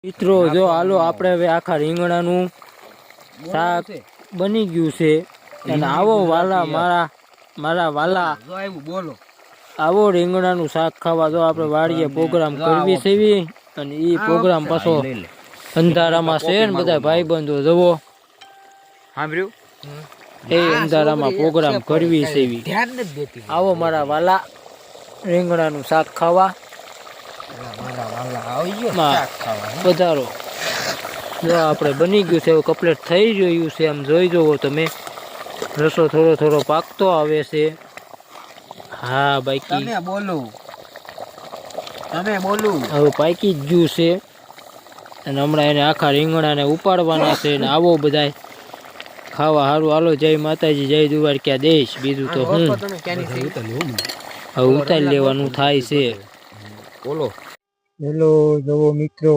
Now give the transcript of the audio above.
મિત્રો જો હાલો આપણે હવે આખા રીંગણાનું શાક બની ગયું છે અને આવો વાલા મારા વાલા બોલો આવો રીંગણાનું શાક ખાવા જો આપણે વાડીએ પ્રોગ્રામ કરવી સેવી અને ઈ પ્રોગ્રામ પાછો અંધારામાં છે ને બધા ભાઈબંધો જવો સાંભળ્યું એ અંધારામાં પ્રોગ્રામ કરવી સેવી ધ્યાન નથી દેતી આવો મારા વાલા રીંગણાનું શાક ખાવા પધારો જો આપણે બની ગયું છે એવું કમ્પ્લીટ થઈ ગયું છે આમ જોઈ જુઓ તમે રસો થોડો પાકતો આવે છે હા બાકી તમે બોલો હવે પાકી જ ગયું છે અને હમણાં એને આખા રીંગણાને ઉપાડવાના છે ને આવો બધાય ખાવા સારું હાલો જય માતાજી જય દ્વારકા દેશ બીજું તો હું હવે ઉતારી લેવાનું થાય છે બોલો હેલો જવો મિત્રો